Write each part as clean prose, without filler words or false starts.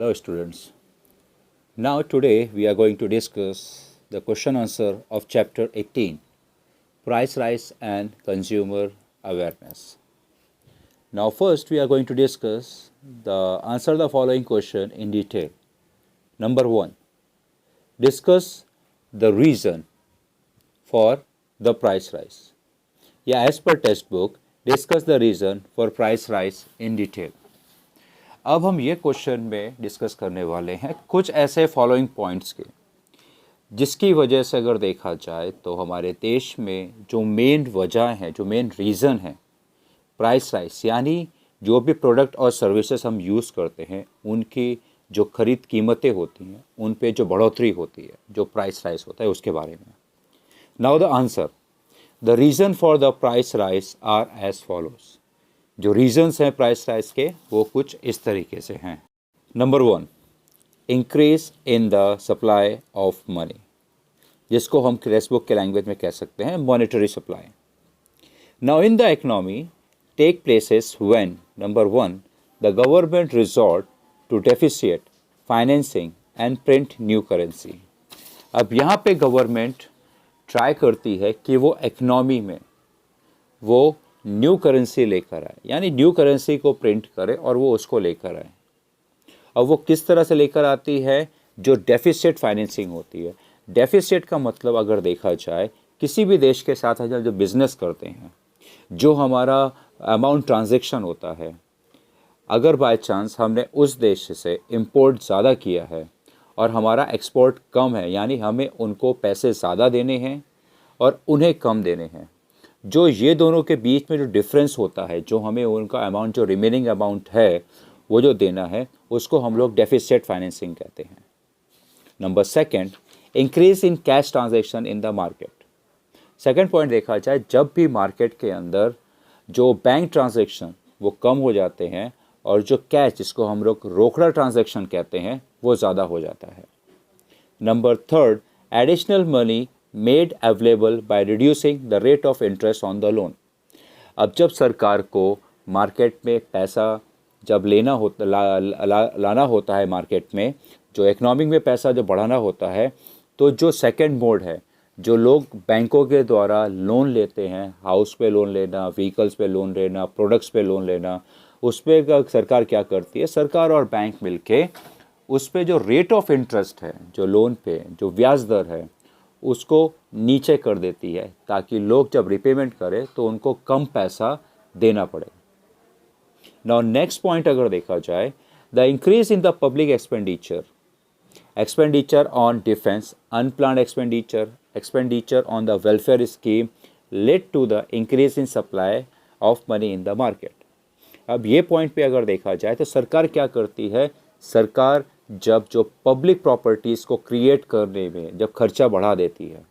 Hello students. Now today we are going to discuss the question answer of chapter 18, Price Rise and Consumer Awareness. Now first we are going to discuss the answer the following question in detail. Number 1, discuss the reason for the price rise. Yeah, as per textbook, discuss the reason for price rise in detail. अब हम ये question में discuss करने वाले हैं कुछ ऐसे following points के जिसकी वजह से अगर देखा जाए तो हमारे देश में जो मेन वजह है, जो मेन रीज़न है प्राइस राइस, यानी जो भी प्रोडक्ट और सर्विसेज हम यूज़ करते हैं उनकी जो खरीद कीमतें होती हैं उन पे जो बढ़ोतरी होती है, जो प्राइस राइस होता है उसके बारे में. Now the answer, the reason for the price rise are as follows. जो रीजंस हैं प्राइस राइज के वो कुछ इस तरीके से हैं. Number 1, increase in the supply of money, जिसको हम टेक्स्टबुक के लैंग्वेज में कह सकते हैं monetary supply. Now in the economy take places when number 1, the government resort to deficit financing and print new currency. अब यहाँ पे गवर्नमेंट ट्राई करती है कि वो इकोनॉमी में वो न्यू करेंसी लेकर आए, यानी न्यू करेंसी को प्रिंट करे और वो उसको लेकर आए. अब वो किस तरह से लेकर आती है? जो डेफिसिट फाइनेंसिंग होती है. डेफिसिट का मतलब अगर देखा जाए किसी भी देश के साथ हम जो बिज़नेस करते हैं, जो हमारा अमाउंट ट्रांजैक्शन होता है, अगर बाय चांस हमने उस देश से इंपोर्ट ज़्यादा किया है और हमारा एक्सपोर्ट कम है, यानी हमें उनको पैसे ज़्यादा देने हैं और उन्हें कम देने हैं, जो ये दोनों के बीच में जो डिफरेंस होता है, जो हमें उनका अमाउंट, जो रिमेनिंग अमाउंट है वो जो देना है, उसको हम लोग डेफिसिट फाइनेंसिंग कहते हैं. Number 2, increase in cash transaction in the market. Second point देखा जाए, जब भी मार्केट के अंदर जो बैंक ट्रांजैक्शन वो कम हो जाते हैं और जो कैश, जिसको हम लोग रोकड़ा ट्रांजैक्शन कहते हैं, वो ज़्यादा हो जाता है. Number 3, additional money made available by reducing the rate of interest on the loan. अब जब सरकार को मार्केट में पैसा जब लाना होता है, मार्केट में जो इकोनॉमिक में पैसा जो बढ़ाना होता है, तो जो सेकंड मोड है, जो लोग बैंकों के द्वारा लोन लेते हैं, हाउस पे लोन लेना, व्हीकल्स पे लोन लेना, प्रोडक्ट्स पे लोन लेना, उस पर सरकार क्या करती है, सरकार और बैंक मिलके उस पर जो रेट ऑफ इंटरेस्ट है, जो लोन पे जो ब्याज दर है, उसको नीचे कर देती है, ताकि लोग जब रिपेमेंट करें तो उनको कम पैसा देना पड़े. नाउ नेक्स्ट पॉइंट अगर देखा जाए, the increase in the public expenditure on defence, unplanned expenditure on the welfare scheme led to the increase in supply of money in the market. अब ये पॉइंट पे अगर देखा जाए तो सरकार क्या करती है, सरकार जब जो पब्लिक प्रॉपर्टीज़ को क्रिएट करने में जब खर्चा बढ़ा देती है,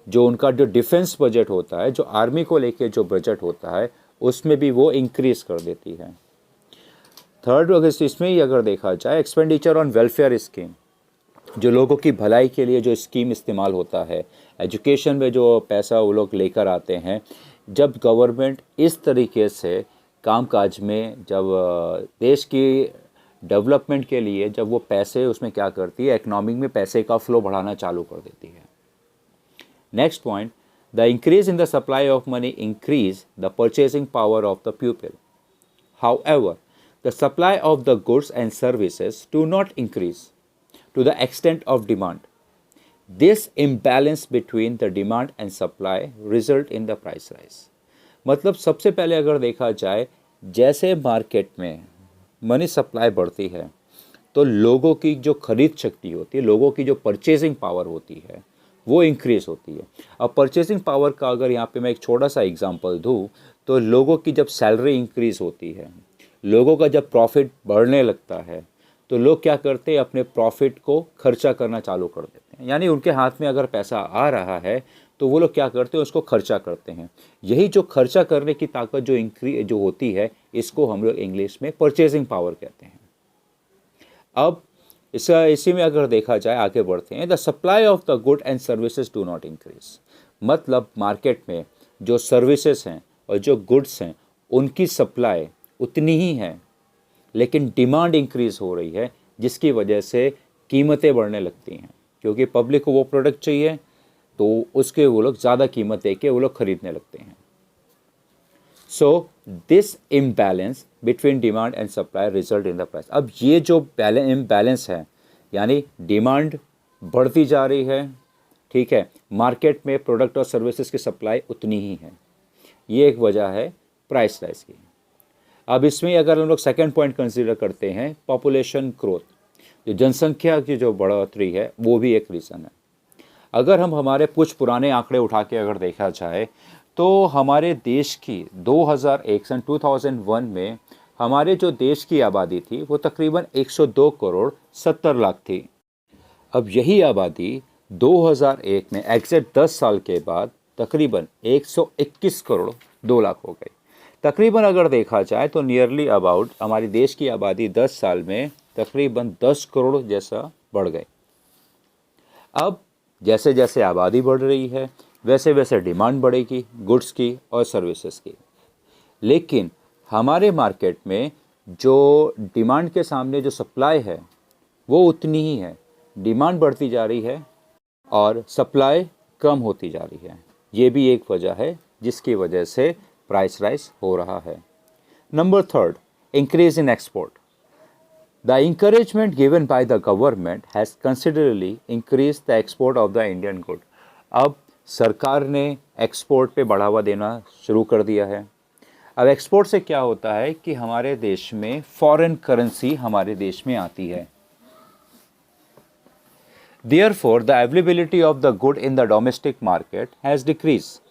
जो उनका जो डिफेंस बजट होता है, जो आर्मी को लेके जो बजट होता है, उसमें भी वो इंक्रीज़ कर देती है. थर्ड, अगर इसमें ही अगर देखा जाए, एक्सपेंडिचर ऑन वेलफेयर स्कीम, जो लोगों की भलाई के लिए जो स्कीम इस्तेमाल होता है, एजुकेशन में जो पैसा वो लोग लेकर आते हैं, जब गवर्नमेंट इस तरीके से कामकाज में जब देश की डेवलपमेंट के लिए जब वो पैसे उसमें क्या करती है, इकोनॉमिक में पैसे का फ्लो बढ़ाना चालू कर देती है. Next point, the increase in the supply of money increase the purchasing power of the people. However the supply of the goods and services do not increase to the extent of demand. This imbalance between the demand and supply result in the price rise. मतलब सबसे पहले अगर देखा जाए, जैसे market में money supply बढ़ती है तो लोगों की जो खरीद शक्ति होती है, लोगों की जो परचेजिंग पावर होती है, वो इंक्रीज़ होती है. अब परचेजिंग पावर का अगर यहाँ पे मैं एक छोटा सा एग्जांपल दूँ, तो लोगों की जब सैलरी इंक्रीज़ होती है, लोगों का जब प्रॉफिट बढ़ने लगता है, तो लोग क्या करते हैं, अपने प्रॉफिट को खर्चा करना चालू कर देते हैं. यानी उनके हाथ में अगर पैसा आ रहा है तो वो लोग क्या करते हैं, उसको खर्चा करते हैं. यही जो खर्चा करने की ताकत जो होती है, इसको हम लोग इंग्लिश में परचेजिंग पावर कहते हैं. अब इसी में अगर देखा जाए, आगे बढ़ते हैं, the supply of the good and services do not increase. मतलब मार्केट में जो सर्विसेज हैं और जो गुड्स हैं, उनकी सप्लाई उतनी ही है, लेकिन डिमांड इंक्रीज़ हो रही है. जिसकी वजह से कीमतें बढ़ने लगती हैं, क्योंकि पब्लिक को वो प्रोडक्ट चाहिए तो उसके वो लोग ज़्यादा कीमत दे के वो लोग खरीदने लगते हैं। So this imbalance between demand and supply result in the price. अब ये जो इम्बैलेंस है, यानी डिमांड बढ़ती जा रही है, ठीक है, मार्केट में प्रोडक्ट और सर्विसेज की सप्लाई उतनी ही है, ये एक वजह है प्राइस राइज की। अब इसमें अगर हम लोग सेकेंड पॉइंट कंसीडर करते हैं, पॉपुलेशन ग्रोथ, जो जनसंख्या की जो बढ़ोतरी है वो भी एक रीज़न है। अगर हम हमारे कुछ पुराने आंकड़े उठा के अगर देखा जाए तो हमारे देश की 2001 सन 2001 में हमारे जो देश की आबादी थी वो तकरीबन 102 करोड़ 70 लाख थी। अब यही आबादी 2001 में एग्जैक्ट 10 साल के बाद तकरीबन 121 करोड़ 2 लाख हो गई। तकरीबन अगर देखा जाए तो नियरली अबाउट हमारी देश की आबादी 10 साल में तकरीबन 10 करोड़ जैसा बढ़ गई। अब जैसे जैसे आबादी बढ़ रही है वैसे वैसे डिमांड बढ़ेगी गुड्स की और सर्विसेज की, लेकिन हमारे मार्केट में जो डिमांड के सामने जो सप्लाई है वो उतनी ही है। डिमांड बढ़ती जा रही है और सप्लाई कम होती जा रही है। ये भी एक वजह है जिसकी वजह से प्राइस राइज हो रहा है। Number third, increase in export. The encouragement given by the government has considerably increased the export of the Indian good. अब सरकार ने एक्सपोर्ट पे बढ़ावा देना शुरू कर दिया है। अब एक्सपोर्ट से क्या होता है कि हमारे देश में फॉरेन करेंसी हमारे देश में आती है। Therefore, the availability of the good in the domestic market has decreased.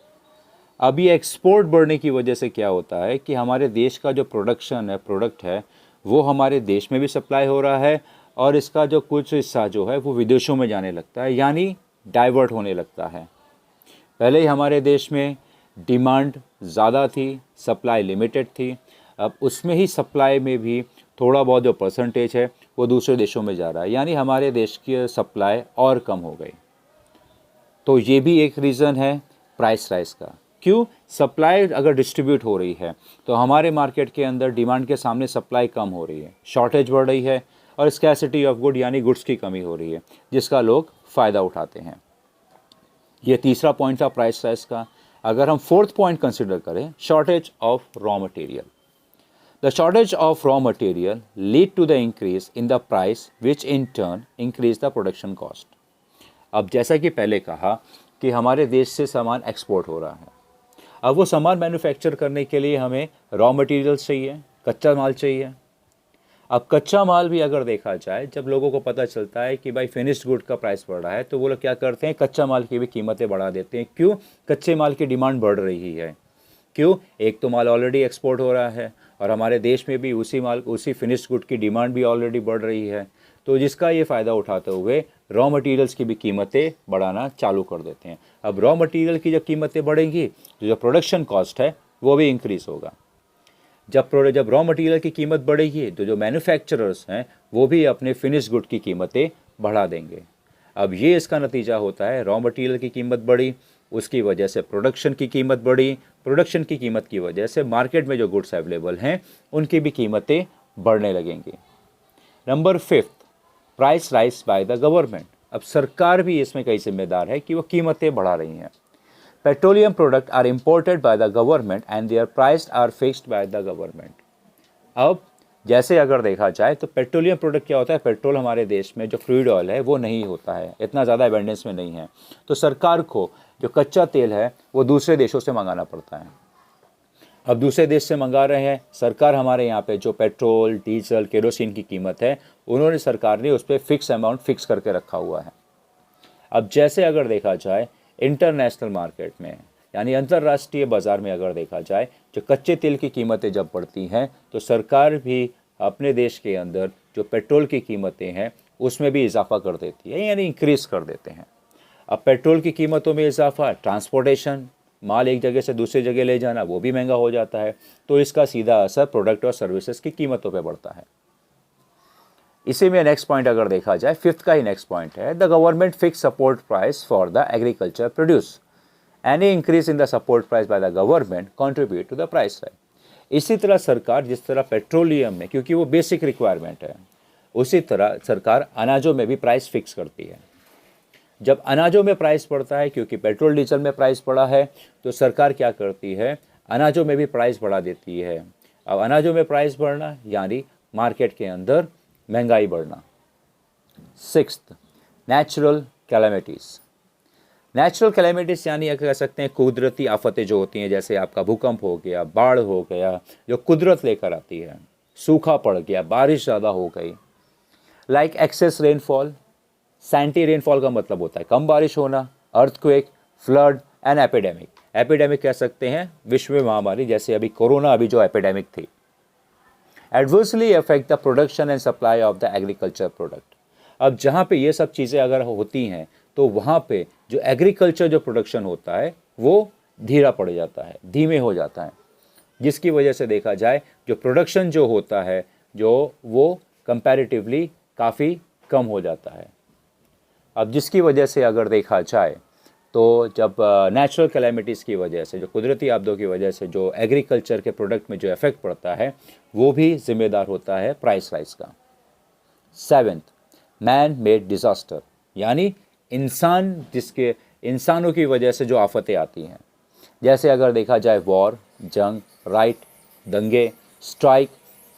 अब ये एक्सपोर्ट बढ़ने की वजह से क्या होता है कि हमारे देश का जो प्रोडक्शन है, प्रोडक्ट है, वो हमारे देश में भी सप्लाई हो रहा है और इसका जो कुछ हिस्सा जो है वो विदेशों में जाने लगता है, यानी डाइवर्ट होने लगता है। पहले ही हमारे देश में डिमांड ज़्यादा थी, सप्लाई लिमिटेड थी। अब उसमें ही सप्लाई में भी थोड़ा बहुत जो परसेंटेज है वो दूसरे देशों में जा रहा है, यानी हमारे देश की सप्लाई और कम हो गई। तो ये भी एक रीज़न है प्राइस राइज का। क्यों? सप्लाई अगर डिस्ट्रीब्यूट हो रही है तो हमारे मार्केट के अंदर डिमांड के सामने सप्लाई कम हो रही है, शॉर्टेज बढ़ रही है और स्कैसिटी ऑफ गुड यानी गुड्स की कमी हो रही है, जिसका लोग फ़ायदा उठाते हैं। ये तीसरा पॉइंट था प्राइस राइज का। अगर हम फोर्थ पॉइंट कंसिडर करें, shortage of raw material. The shortage of raw material lead to the increase in the price which in turn increase the production cost. अब जैसा कि पहले कहा कि हमारे देश से सामान एक्सपोर्ट हो रहा है, अब वो सामान मैन्युफैक्चर करने के लिए हमें रॉ मटेरियल्स चाहिए, कच्चा माल चाहिए। अब कच्चा माल भी अगर देखा जाए, जब लोगों को पता चलता है कि भाई फिनिश्ड गुड का प्राइस बढ़ रहा है तो वो लोग क्या करते हैं, कच्चा माल की भी कीमतें बढ़ा देते हैं। क्यों? कच्चे माल की डिमांड बढ़ रही है। क्यों? एक तो माल ऑलरेडी एक्सपोर्ट हो रहा है और हमारे देश में भी उसी फिनिश्ड गुड की डिमांड भी ऑलरेडी बढ़ रही है, तो जिसका ये फ़ायदा उठाते हुए रॉ मटेरियल्स की भी कीमतें बढ़ाना चालू कर देते हैं। अब रॉ मटेरियल की जब कीमतें बढ़ेंगी तो जो प्रोडक्शन कॉस्ट है वो भी इंक्रीज़ होगा। जब रॉ मटेरियल की कीमत बढ़ेगी तो जो मैन्युफैक्चरर्स हैं वो भी अपने फिनिश गुड की कीमतें बढ़ा देंगे। अब ये इसका नतीजा होता है, रॉ मटेरियल की कीमत बढ़ी, उसकी वजह से प्रोडक्शन की कीमत बढ़ी, प्रोडक्शन की कीमत की वजह से मार्केट में जो गुड्स अवेलेबल हैं उनकी भी कीमतें बढ़ने लगेंगी। Number fifth, price rise by the government. अब सरकार भी इसमें कई जिम्मेदार है कि वो कीमतें बढ़ा रही हैं। Petroleum product are imported by the government and their price are fixed by the government. अब जैसे अगर देखा जाए तो पेट्रोलियम प्रोडक्ट क्या होता है, पेट्रोल हमारे देश में जो क्रूड ऑयल है वो नहीं होता है, इतना ज़्यादा एबंडेंस में नहीं है, तो सरकार को जो कच्चा तेल है वो दूसरे देशों से मंगाना पड़ता है। अब दूसरे देश से मंगा रहे हैं, सरकार हमारे यहाँ पे जो पेट्रोल, डीजल, केरोसिन की कीमत है उन्होंने सरकार ने उस पर फिक्स अमाउंट फिक्स करके रखा हुआ है। अब जैसे अगर देखा जाए इंटरनेशनल मार्केट में यानी अंतर्राष्ट्रीय बाज़ार में अगर देखा जाए, जो कच्चे तेल की कीमतें जब बढ़ती हैं तो सरकार भी अपने देश के अंदर जो पेट्रोल की कीमतें हैं उसमें भी इजाफा कर देती है, यानी इंक्रीज़ कर देते हैं। अब पेट्रोल की कीमतों में इजाफा, ट्रांसपोर्टेशन, माल एक जगह से दूसरी जगह ले जाना वो भी महंगा हो जाता है, तो इसका सीधा असर प्रोडक्ट और सर्विसेज की कीमतों पे पड़ता है। इसी में नेक्स्ट पॉइंट अगर देखा जाए, फिफ्थ का ही नेक्स्ट पॉइंट है, the government fix support price for the agriculture produce. Any increase in the support price by the government contribute to the price rise. इसी तरह सरकार जिस तरह पेट्रोलियम में, क्योंकि वो बेसिक रिक्वायरमेंट है, उसी तरह सरकार अनाजों में भी प्राइस फिक्स करती है। जब अनाजों में प्राइस बढ़ता है, क्योंकि पेट्रोल डीजल में प्राइस बढ़ा है, तो सरकार क्या करती है, अनाजों में भी प्राइस बढ़ा देती है। अब अनाजों में प्राइस बढ़ना यानी मार्केट के अंदर महंगाई बढ़ना। Sixth, natural calamities. Natural calamities यानी कह सकते हैं कुदरती आफतें जो होती हैं, जैसे आपका भूकंप हो गया, बाढ़ हो गया, जो कुदरत लेकर आती है, सूखा पड़ गया, बारिश ज़्यादा हो गई, like excess rainfall. Scanty rainfall का मतलब होता है कम बारिश होना, earthquake, flood and epidemic. Epidemic कह सकते हैं विश्व में महामारी, जैसे अभी कोरोना अभी जो एपिडेमिक थी। Adversely affect the production and supply of the agriculture product. अब जहाँ पे ये सब चीज़ें अगर होती हैं तो वहाँ पे जो एग्रीकल्चर जो प्रोडक्शन होता है वो धीरा पड़ जाता है, धीमे हो जाता है, जिसकी वजह से देखा जाए जो प्रोडक्शन जो होता है जो वो कंपैरेटिवली काफ़ी कम हो जाता है। अब जिसकी वजह से अगर देखा जाए तो जब नेचुरल कैलेमिटीज़ की वजह से, जो कुदरती आपदों की वजह से जो एग्रीकल्चर के प्रोडक्ट में जो इफ़ेक्ट पड़ता है, वो भी जिम्मेदार होता है प्राइस राइज का। सेवेंथ, मैन मेड डिज़ास्टर, यानी इंसानों की वजह से जो आफतें आती हैं, जैसे अगर देखा जाए वॉर, जंग, राइट, दंगे, स्ट्राइक,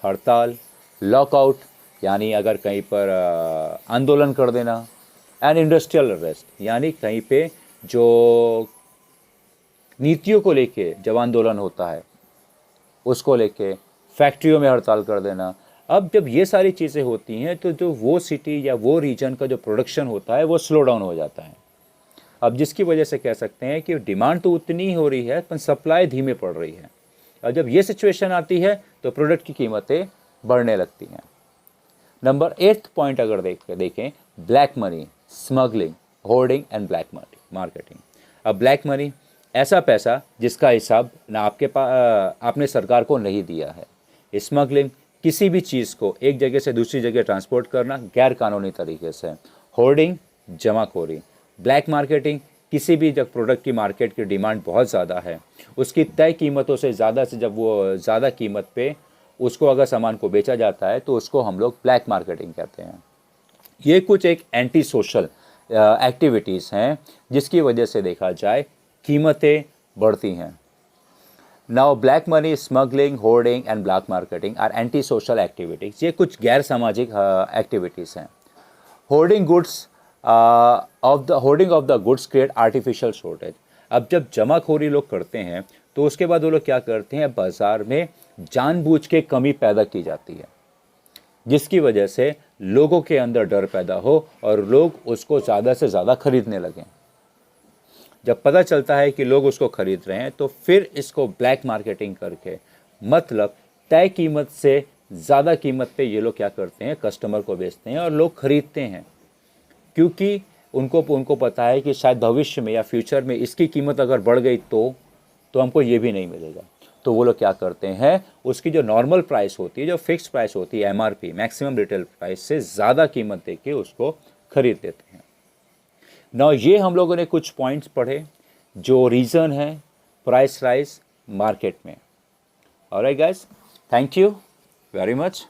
हड़ताल, लॉकआउट, यानी अगर कहीं पर आंदोलन कर देना, एंड इंडस्ट्रियल अरेस्ट, यानी कहीं पे जो नीतियों को लेके जब आंदोलन होता है उसको लेके, फैक्ट्रियों में हड़ताल कर देना। अब जब ये सारी चीज़ें होती हैं तो जो वो सिटी या वो रीजन का जो प्रोडक्शन होता है वो स्लो डाउन हो जाता है। अब जिसकी वजह से कह सकते हैं कि डिमांड तो उतनी ही हो रही है पर सप्लाई धीमे पड़ रही है। और जब ये सिचुएशन आती है तो प्रोडक्ट की कीमतें बढ़ने लगती हैं। नंबर 8 पॉइंट अगर देखें, black money, smuggling, hoarding and black marketing. अब ब्लैक मनी ऐसा पैसा जिसका हिसाब ना आपने सरकार को नहीं दिया है। स्मगलिंग, किसी भी चीज़ को एक जगह से दूसरी जगह ट्रांसपोर्ट करना गैर कानूनी तरीके से। होर्डिंग, जमाखोरी। ब्लैक मार्केटिंग, किसी भी जब प्रोडक्ट की मार्केट की डिमांड बहुत ज़्यादा है, उसकी तय कीमतों से ज़्यादा से जब वो ज़्यादा कीमत पे उसको अगर सामान को बेचा जाता है तो उसको हम लोग ब्लैक मार्केटिंग कहते हैं। ये कुछ एक एंटी सोशल एक्टिविटीज़ हैं जिसकी वजह से देखा जाए कीमतें बढ़ती हैं। Now black money, smuggling, hoarding and black marketing are anti social activities. ये कुछ गैर सामाजिक एक्टिविटीज़ हैं। Hoarding of the goods create artificial shortage. अब जब जमाखोरी लोग करते हैं तो उसके बाद वो लोग क्या करते हैं, बाज़ार में जानबूझ के कमी पैदा की जाती है, जिसकी वजह से लोगों के अंदर डर पैदा हो और लोग उसको ज़्यादा से ज़्यादा खरीदने लगें। जब पता चलता है कि लोग उसको खरीद रहे हैं तो फिर इसको ब्लैक मार्केटिंग करके, मतलब तय कीमत से ज़्यादा कीमत पे ये लोग क्या करते हैं, कस्टमर को बेचते हैं और लोग खरीदते हैं, क्योंकि उनको पता है कि शायद भविष्य में या फ्यूचर में इसकी कीमत अगर बढ़ गई तो हमको ये भी नहीं मिलेगा। तो वो लोग क्या करते हैं, उसकी जो नॉर्मल प्राइस होती है, जो फिक्स प्राइस होती है, MRP, मैक्सिमम रिटेल प्राइस से ज़्यादा कीमत दे के उसको खरीद लेते हैं। ना ये हम लोगों ने कुछ पॉइंट्स पढ़े जो रीज़न है प्राइस राइज मार्केट में। Alright guys, thank you very much.